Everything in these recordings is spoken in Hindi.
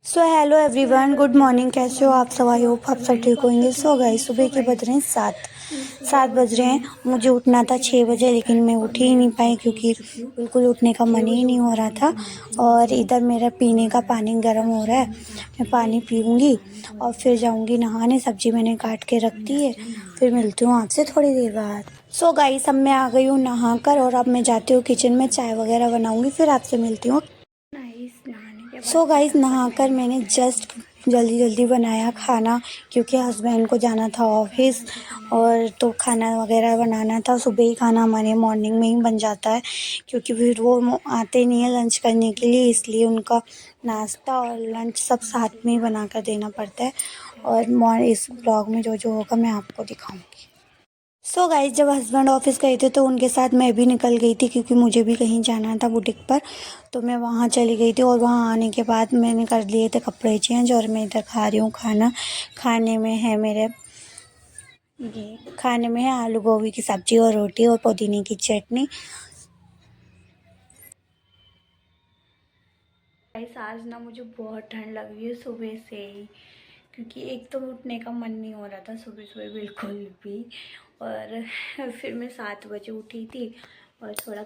So hello everyone, good morning. कैसे हो आप सब? आई होप आप सब ठीक होंगे। सो गाइस, सुबह के बज रहे हैं 7 बज रहे हैं। मुझे उठना था 6 बजे, लेकिन मैं उठ ही नहीं पाई क्योंकि बिल्कुल उठने का मन ही नहीं हो रहा था। और इधर मेरा पीने का पानी गर्म हो रहा है। मैं पानी पीऊँगी और फिर जाऊँगी नहाने। सब्जी मैंने काट के रख दी है। फिर मिलती हूँ आपसे थोड़ी देर बाद। सो गाइस, अब मैं आ गई हूँ नहा कर और अब मैं जाती हूँ किचन में, चाय वगैरह बनाऊँगी। फिर आपसे मिलती हूँ। सो गाइस, नहाकर मैंने जस्ट जल्दी जल्दी बनाया खाना क्योंकि हस्बैंड को जाना था ऑफिस। और तो खाना वगैरह बनाना था। सुबह ही खाना हमारे मॉर्निंग में ही बन जाता है क्योंकि फिर वो आते नहीं है लंच करने के लिए, इसलिए उनका नाश्ता और लंच सब साथ में ही बना कर देना पड़ता है। और इस ब्लॉग में जो जो होगा मैं आपको दिखाऊंगी। सो गाइस, जब हस्बैंड ऑफिस गए थे तो उनके साथ मैं भी निकल गई थी क्योंकि मुझे भी कहीं जाना था बुटीक पर। तो मैं वहाँ चली गई थी और वहाँ आने के बाद मैंने कर लिए थे कपड़े चेंज और मैं इधर खा रही हूँ खाना। खाने में है मेरे ये खाने में है आलू गोभी की सब्जी और रोटी और पुदीने की चटनी। गाइस, आज ना मुझे बहुत ठंड लग रही है सुबह से ही क्योंकि एक तो उठने का मन नहीं हो रहा था सुबह सुबह बिल्कुल भी। और फिर मैं 7 बजे उठी थी और थोड़ा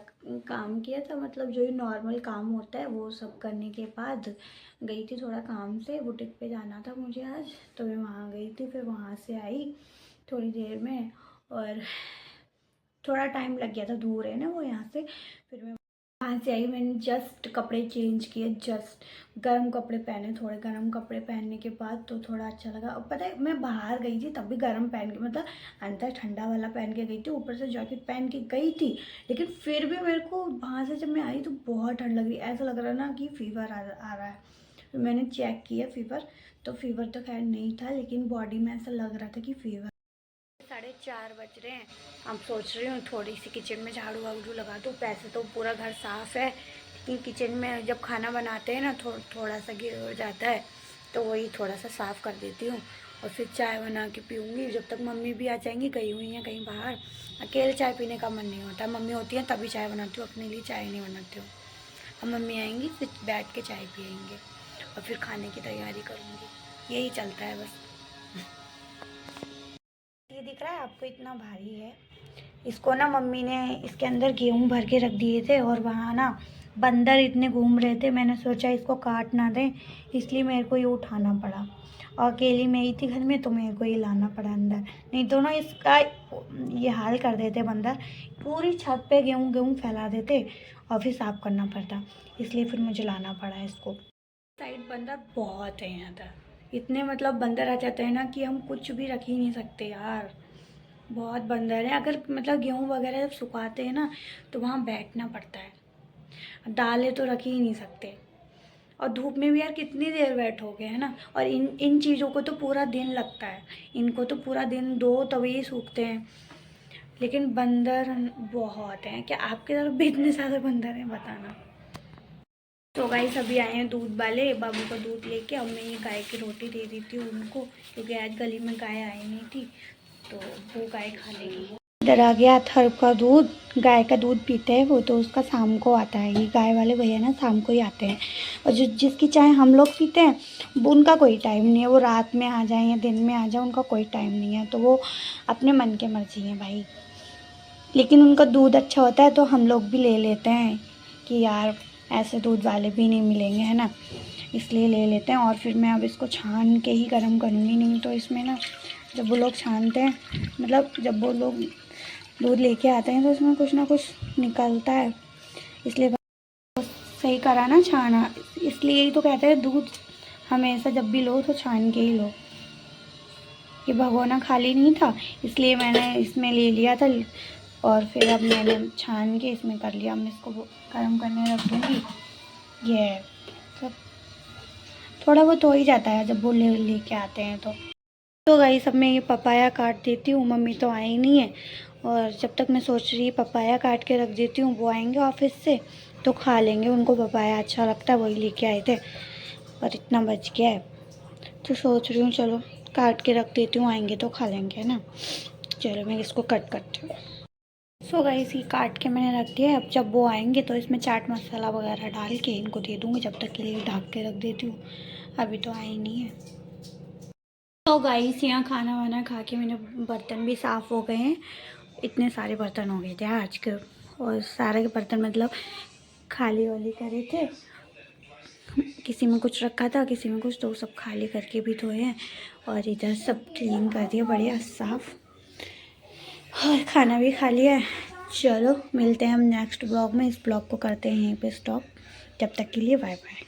काम किया था, मतलब जो ही नॉर्मल काम होता है वो सब करने के बाद गई थी थोड़ा काम से। बुटीक पे जाना था मुझे आज, तो मैं वहाँ गई थी। फिर वहाँ से आई थोड़ी देर में और थोड़ा टाइम लग गया था, दूर है ना वो यहाँ से। फिर मैं वहाँ से आई, मैंने जस्ट कपड़े चेंज किए, जस्ट गर्म कपड़े पहने। थोड़े गर्म कपड़े पहनने के बाद तो थोड़ा अच्छा लगा। अब पता है, मैं बाहर गई थी तब भी गर्म पहन के, मतलब अंदर ठंडा वाला पहन के गई थी, ऊपर से जैकेट पहन के गई थी। लेकिन फिर भी मेरे को वहाँ से जब मैं आई तो बहुत ठंड लग रही, ऐसा लग रहा ना कि फीवर आ रहा है। तो मैंने चेक किया फीवर, तो फीवर तो खैर नहीं था, लेकिन बॉडी में ऐसा लग रहा था कि फीवर। 4:30 बज रहे हैं। अब सोच रही हूँ थोड़ी सी किचन में झाड़ू वाड़ू लगा दूँ। पैसे तो पूरा घर साफ़ है, लेकिन किचन में जब खाना बनाते हैं ना थोड़ा सा गिर हो जाता है, तो वही थोड़ा सा साफ़ कर देती हूँ। और फिर चाय बना के पीऊँगी जब तक मम्मी भी आ जाएंगी, गई हुई हैं कहीं बाहर। अकेले चाय पीने का मन नहीं होता, मम्मी होती हैं तभी चाय बनाती हूँ, अपने लिए चाय नहीं बनाती हूँ। अब मम्मी आएंगी फिर बैठ के चाय पियेंगे और फिर खाने की तैयारी करूँगी। यही चलता है बस। ये दिख रहा है आपको, इतना भारी है। इसको ना मम्मी ने इसके अंदर गेहूं भर के रख दिए थे और वहाँ ना बंदर इतने घूम रहे थे, मैंने सोचा इसको काट ना दें, इसलिए मेरे को ये उठाना पड़ा। और अकेली मैं ही थी घर में तो मेरे को ये लाना पड़ा अंदर, नहीं तो ना इसका ये हाल कर देते बंदर। पूरी छत पे गेहूं गेहूं फैला देते और फिर साफ करना पड़ता, इसलिए फिर मुझे लाना पड़ा इसको। साइड बंदर बहुत है यहाँ पर, इतने मतलब बंदर आ जाते हैं ना कि हम कुछ भी रख ही नहीं सकते यार। बहुत बंदर है। अगर मतलब गेहूँ वगैरह जब सुखाते हैं ना तो वहाँ बैठना पड़ता है, दालें तो रख ही नहीं सकते। और धूप में भी यार कितनी देर बैठोगे, है ना। और इन इन चीज़ों को तो पूरा दिन लगता है, इनको तो पूरा दिन दो तभी ही सूखते हैं। लेकिन बंदर बहुत हैं। क्या आपके तरफ भी इतने सारे बंदर हैं? बताना। तो गाइस, अभी आए हैं दूध वाले, बाबू का दूध लेके। अब मैं ये गाय की रोटी दे देती हूँ उनको क्योंकि आज गली में गाय आई नहीं थी, तो वो गाय खा लेगी। इधर आ गया थर का दूध। गाय का दूध पीते हैं वो, तो उसका शाम को आता है। ये गाय वाले भैया ना शाम को ही आते हैं। और जिसकी चाय हम लोग पीते हैं वो उनका कोई टाइम नहीं है, वो रात में आ जाए या दिन में आ जाए उनका कोई टाइम नहीं है, तो वो अपने मन के मर्जी हैं भाई। लेकिन उनका दूध अच्छा होता है तो हम लोग भी ले लेते हैं कि यार ऐसे दूध वाले भी नहीं मिलेंगे, है ना, इसलिए ले लेते हैं। और फिर मैं अब इसको छान के ही गर्म करूँगी, नहीं तो इसमें ना जब वो लोग छानते हैं, मतलब जब वो लोग दूध लेके आते हैं तो इसमें कुछ ना कुछ निकलता है, इसलिए सही करा ना छाना। इसलिए ही तो कहते हैं दूध हमेशा जब भी लो तो छान के ही लो। ये भगोना खाली नहीं था इसलिए मैंने इसमें ले लिया था, और फिर अब मैंने छान के इसमें कर लिया। मैं इसको गर्म करने रख दूँगी। ये सब थोड़ा बहुत हो ही जाता है जब वो लेके आते हैं तो गाइस, सब मैं ये पपाया काट देती हूँ। मम्मी तो आई नहीं है और जब तक मैं सोच रही पपाया काट के रख देती हूँ, वो आएंगे ऑफिस से तो खा लेंगे। उनको पपाया अच्छा लगता है, वही लेके आए थे। और इतना बच गया है तो सोच रही हूँ चलो काट के रख देती हूँ, आएंगे तो खा लेंगे, है ना। चलो मैं इसको कट करती हूँ। सो गाइस, ये काट के मैंने रख दिया है। अब जब वो आएंगे तो इसमें चाट मसाला वगैरह डाल के इनको दे दूँगी, जब तक के लिए ढक के रख देती हूँ। अभी तो आई नहीं है। तो गाइस यहाँ खाना वाना खा के मेरे बर्तन भी साफ़ हो गए हैं। इतने सारे बर्तन हो गए थे आज के, और सारे के बर्तन मतलब खाली वाली करे थे, किसी में कुछ रखा था किसी में कुछ, तो सब खाली करके भी धोए हैं। और इधर सब क्लीन कर दिया बढ़िया साफ़, और खाना भी खा लिया है। चलो मिलते हैं हम नेक्स्ट ब्लॉग में। इस ब्लॉग को करते हैं यहीं पे स्टॉप। जब तक के लिए बाय बाय।